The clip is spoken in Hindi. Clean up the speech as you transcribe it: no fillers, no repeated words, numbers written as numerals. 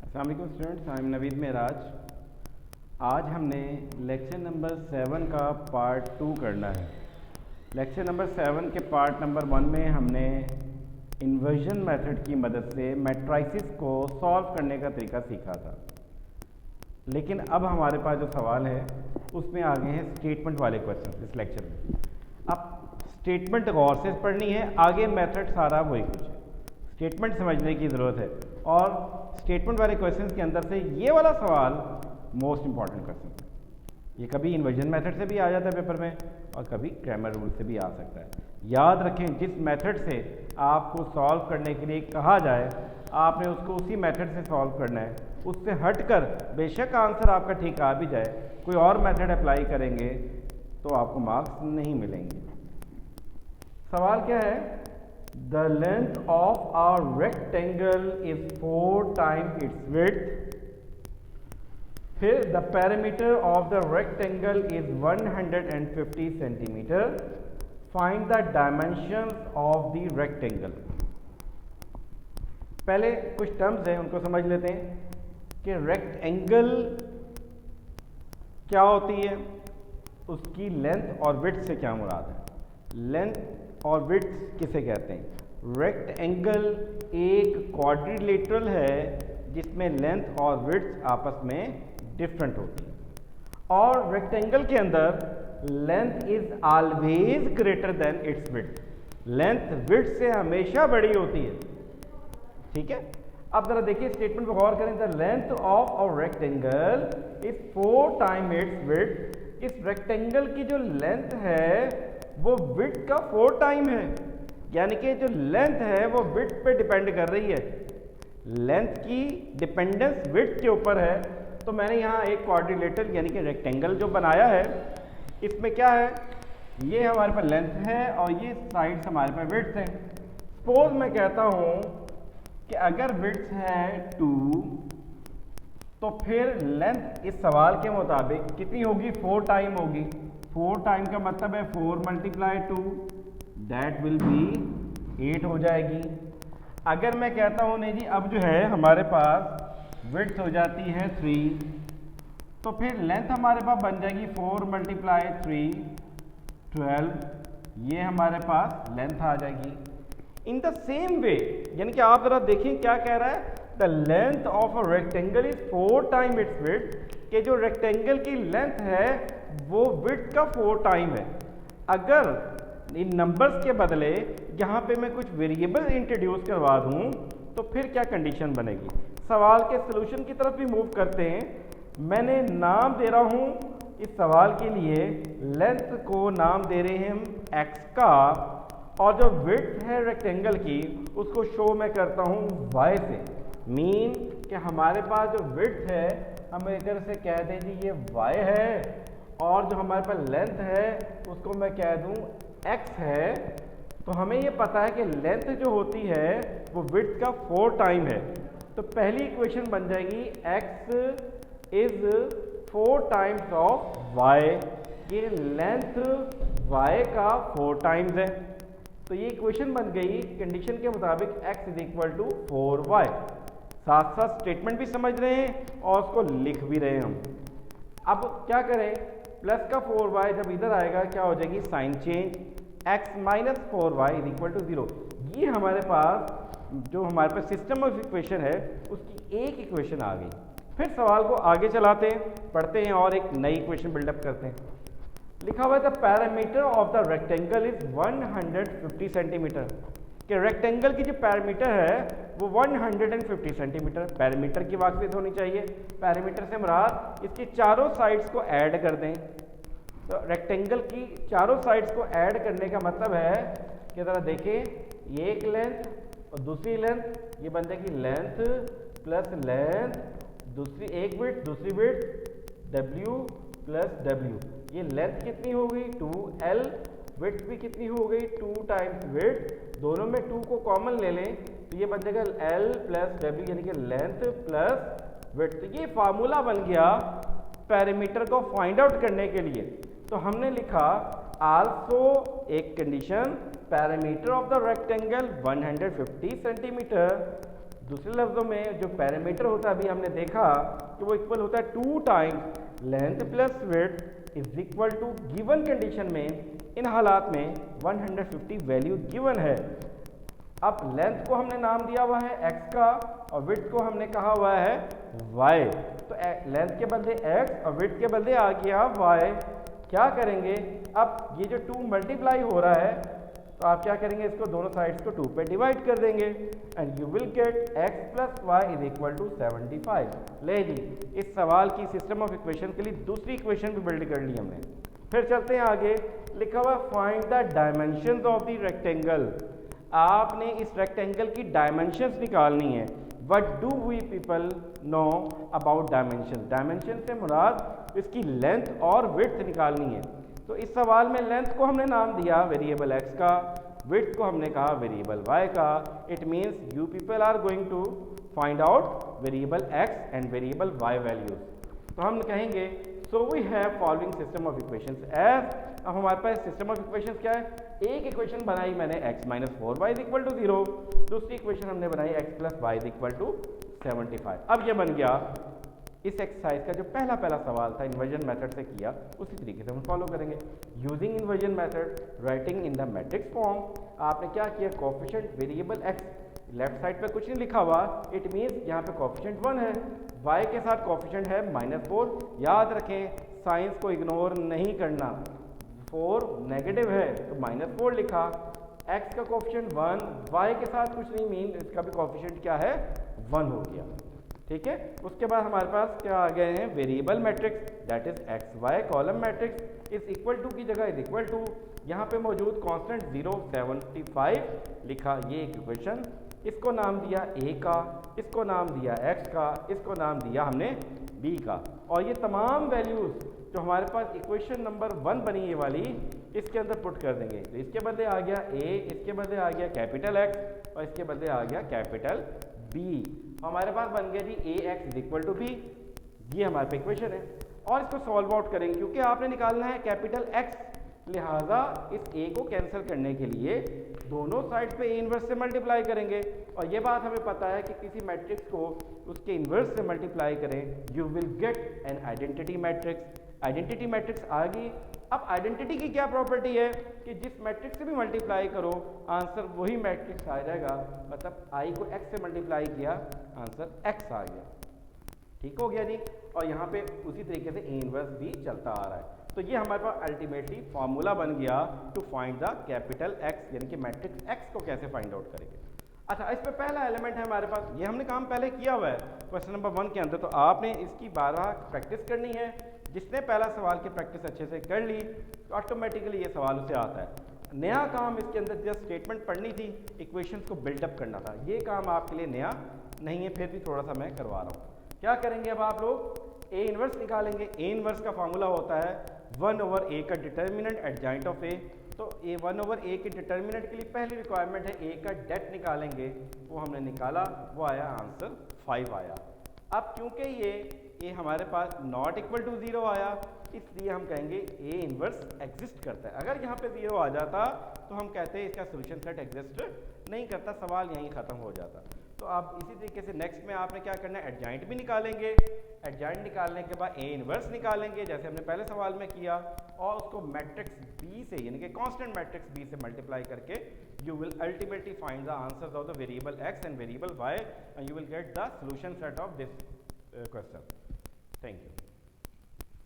अस्सलाम वालेकुम students, I am Naveed Meraj. आज हमने लेक्चर नंबर 7 का पार्ट 2 करना है। लेक्चर नंबर 7 के पार्ट नंबर 1 में हमने इन्वर्जन मेथड की मदद से मैट्राइसिस को सॉल्व करने का तरीका सीखा था। लेकिन अब हमारे पास जो सवाल है उसमें आ गए हैं स्टेटमेंट वाले क्वेश्चन इस लेक्चर में। अब स्टेटमेंट गौर से पढ़नी है, आगे मेथड सारा वही कुछ है, स्टेटमेंट समझने की ज़रूरत है। और स्टेटमेंट वाले क्वेश्चंस के अंदर से ये वाला सवाल मोस्ट इंपॉर्टेंट क्वेश्चन है। ये कभी इन्वर्जन मेथड से भी आ जाता है पेपर में और कभी क्रैमर रूल से भी आ सकता है। याद रखें, जिस मेथड से आपको सॉल्व करने के लिए कहा जाए आपने उसको उसी मेथड से सॉल्व करना है। उससे हटकर बेशक आंसर आपका ठीक आ भी जाए, कोई और मेथड अप्लाई करेंगे तो आपको मार्क्स नहीं मिलेंगे। सवाल क्या है? The length of a rectangle is 4 times its width. फिर the perimeter of the rectangle is 150 centimeter. Find the dimensions of the rectangle. पहले कुछ टर्म्स हैं उनको समझ लेते हैं कि रेक्टेंगल क्या होती है, उसकी लेंथ और विड्थ से क्या मुराद है। लेंथ और विड्थ किसे कहते हैं? रेक्टेंगल एक क्वाड्रिलेटरल है जिसमें लेंथ और विड्थ आपस में डिफरेंट होती है, और रेक्टेंगल के अंदर length is always greater than it's width. Length width से हमेशा बड़ी होती है, ठीक है। अब जरा देखिए स्टेटमेंट पर गौर करें। The length of a rectangle is 4 time it's width. इस रेक्टेंगल की जो लेंथ है वो विड्थ का 4 टाइम है, यानी कि जो लेंथ है वो विड्थ पे डिपेंड कर रही है। लेंथ की डिपेंडेंस विड्थ के ऊपर है। तो मैंने यहाँ एक क्वाड्रिलेटरल यानी कि रेक्टेंगल जो बनाया है, इसमें क्या है, ये हमारे पास लेंथ है और ये साइड्स हमारे पास विड्थ है। सपोज मैं कहता हूँ कि अगर विड्थ है 2 तो फिर लेंथ इस सवाल के मुताबिक कितनी होगी? 4 टाइम होगी। 4 टाइम का मतलब है 4 × 2 दैट विल बी 8 हो जाएगी। अगर मैं कहता हूँ नहीं जी अब जो है हमारे पास विड्थ हो जाती है 3, तो फिर लेंथ हमारे पास बन जाएगी 4 × 3 12। ये हमारे पास लेंथ आ जाएगी। इन द सेम वे, यानी कि आप जरा देखें क्या कह रहा है। The length of a rectangle is 4 time it's width, कि जो रेक्टेंगल की लेंथ है वो विड्थ का 4 टाइम है। अगर इन नंबर्स के बदले यहाँ पे मैं कुछ वेरिएबल इंट्रोड्यूस करवा दूँ तो फिर क्या कंडीशन बनेगी। सवाल के सलूशन की तरफ भी मूव करते हैं। मैंने नाम दे रहा हूँ इस सवाल के लिए, लेंथ को नाम दे रहे हैं हम x का, और जो विड्थ है रेक्टेंगल की उसको शो मैं करता हूँ y से। मीन कि हमारे पास जो विड्थ है हम इधर से कह दें जी ये y है, और जो हमारे पास लेंथ है उसको मैं कह दूँ x है। तो हमें ये पता है कि लेंथ जो होती है वो विड्थ का 4 टाइम है। तो पहली इक्वेशन बन जाएगी x is 4 times of y। ये लेंथ y का 4 टाइम्स है, तो ये इक्वेशन बन गई कंडीशन के मुताबिक x is equal to 4y। साथ साथ स्टेटमेंट भी समझ रहे हैं और उसको लिख भी रहे हैं हम। अब क्या करें, प्लस का 4y जब इधर आएगा क्या हो जाएगी? Sine change, x minus 4y is equal to 0। ये हमारे पास जो हमारे पास सिस्टम ऑफ इक्वेशन है उसकी एक इक्वेशन आ गई। फिर सवाल को आगे चलाते हैं, पढ़ते हैं और एक नई इक्वेशन बिल्डअप करते हैं। लिखा हुआ है the parameter of the rectangle is 150 centimetre, कि रेक्टेंगल की जो पैरामीटर है वो 150 सेंटीमीटर। पैरामीटर की वाकफियत होनी चाहिए। पैरामीटर से मुराद इसकी चारों साइड्स को ऐड कर दें। तो रेक्टेंगल की चारों साइड्स को ऐड करने का मतलब है कि ज़रा देखें, ये एक लेंथ और दूसरी लेंथ, ये बन जाएगी लेंथ प्लस लेंथ, दूसरी एक विड्थ दूसरी विड्थ, w प्लस w। ये लेंथ कितनी हो गई? 2l। विड्थ भी कितनी हो गई? 2 टाइम्स विड्थ। दोनों में 2 को कॉमन ले लें तो ये बन जाएगा l प्लस w, यानी कि लेंथ प्लस विड्थ। तो ये फार्मूला बन गया पैरामीटर को फाइंड आउट करने के लिए। तो हमने लिखा आल्सो एक condition, parameter of the rectangle 150 centimetre, दूसरे लफ्ज़ों में जो पैरामीटर होता है अभी हमने देखा कि वो इक्वल होता है 2 times length plus width is equal to given condition में, इन हालात में 150 वैल्यू गिवन है। अब लेंथ को हमने नाम दिया हुआ है x का और विड्थ को हमने कहा हुआ है y, तो लेंथ के बदले x और विड्थ के बदले आ गया y। क्या करेंगे, अब ये जो 2 मल्टीप्लाई हो रहा है तो आप क्या करेंगे, इसको दोनों साइड्स को 2 पे डिवाइड कर देंगे and you will get x plus y is equal to 75। ले जी, इस सवाल की सिस्टम ऑफ इक्वेशन के लिए दूसरी इक्वेशन भी बिल्ड कर ली हमने। फिर चलते हैं आगे, लिखा हुआ find the dimensions of the rectangle. आपने इस रेक्टेंगल की डायमेंशंस निकालनी है। What do we people know about dimension? Dimension से मुराद इसकी लेंथ और विड्थ निकालनी है। तो इस सवाल में लेंथ को हमने नाम दिया वेरिएबल x का, विड्थ को हमने कहा वेरिएबल y का। It means you people are going to find out variable x and variable y values. तो हम कहेंगे so we have following system of equations as. अब हमारे पास सिस्टम ऑफ इक्वेशंस क्या है, एक इक्वेशन बनाई मैंने x minus 4y is equal to 0, दूसरी इक्वेशन हमने बनाई x plus y is equal to 75। अब ये बन गया इस एक्सरसाइज का जो पहला सवाल था इन्वर्जन मेथड से किया, उसी तरीके से हम फॉलो करेंगे। Using inversion method writing in the matrix form, आपने क्या किया, coefficient variable x left side पे कुछ नहीं लिखा हुआ, इट मीन्स यहाँ पे कोफिशिएंट 1 है, y के साथ कोफिशिएंट है -4। याद रखें साइंस को इग्नोर नहीं करना, 4 नेगेटिव है तो -4 लिखा, x का कोफिशिएंट 1, y के साथ कुछ नहीं मीन इसका भी कोफिशिएंट क्या है 1 हो गया। ठीक है, उसके बाद हमारे पास क्या आ गए हैं, variable matrix that is x y column matrix is equal to की जगह इज इक्वल टू, यहाँ पे मौजूद कांस्टेंट 075 लिखा, ये एक इक्वेशन, इसको नाम दिया a का, इसको नाम दिया x का, इसको नाम दिया हमने b का, और ये तमाम वैल्यूज जो हमारे पास इक्वेशन नंबर 1 बनी ये वाली, इसके अंदर पुट कर देंगे। तो इसके बदले आ गया a, इसके बदले आ गया कैपिटल X और इसके बदले आ गया कैपिटल B। हमारे पास बन गया जी ax is equal to b, ये हमारे पे इक्वेशन है। और इसको सॉल्व आउट करेंगे क्योंकि आपने निकालना है कैपिटल X, लिहाजा इस a को कैंसिल करने के लिए दोनों साइड पे a इनवर्स से मल्टीप्लाई करेंगे। और ये बात हमें पता है कि किसी मैट्रिक्स को उसके इनवर्स से मल्टीप्लाई करें you will get an identity matrix. Identity matrix आ गई। अब आइडेंटिटी की क्या प्रॉपर्टी है कि जिस मैट्रिक्स से भी मल्टीप्लाई करो आंसर वही मैट्रिक्स आ जाएगा, मतलब आई को x से मल्टीप्लाई किया आंसर x आ गया। ठीक हो गया जी, और यहाँ पे उसी तरीके से a इनवर्स भी चलता आ रहा है। तो ये हमारे पास अल्टीमेटली फॉर्मूला बन गया to find the capital x, यानी कि मैट्रिक्स x को कैसे फाइंड आउट करेंगे। अच्छा, इस पे पहला एलिमेंट है हमारे पास, ये हमने काम पहले किया हुआ है क्वेश्चन नंबर 1 के अंदर, तो आपने इसकी बारहा प्रैक्टिस करनी है। जिसने पहला सवाल की प्रैक्टिस अच्छे से कर ली तो ऑटोमेटिकली ये सवाल उसे आता है। नया काम इसके अंदर जस्ट स्टेटमेंट पढ़नी थी, इक्वेशंस को बिल्डअप करना था, ये काम आपके लिए नया नहीं है, फिर भी थोड़ा सा मैं करवा रहा हूँ। क्या करेंगे अब आप लोग, ए इनवर्स निकालेंगे। ए इनवर्स का फार्मूला होता है 1/a का डिटर्मिनेंट एडजॉइंट ऑफ ए। तो ए 1/a के डिटर्मिनेंट के लिए पहली रिक्वायरमेंट है ए का डेट निकालेंगे, वो हमने निकाला, वो आया आंसर 5 आया। अब क्योंकि ये हमारे पास नॉट इक्वल टू 0 आया, इसलिए हम कहेंगे ए इनवर्स एग्जिस्ट करता है। अगर यहाँ पे 0 आ जाता तो हम कहते हैं इसका सोल्यूशन सेट एग्जिस्ट नहीं करता, सवाल यहीं ख़त्म हो जाता। तो अब इसी तरीके से नेक्स्ट में आपने क्या करना है, एडजॉइंट भी निकालेंगे। एडजॉइंट निकालने के बाद ए इनवर्स निकालेंगे जैसे हमने पहले सवाल में किया, और उसको मैट्रिक्स बी से यानी कि कांस्टेंट मैट्रिक्स बी से मल्टीप्लाई करके you will ultimately find the answers of the variable x and variable y and you will get the solution set of this question. Thank you.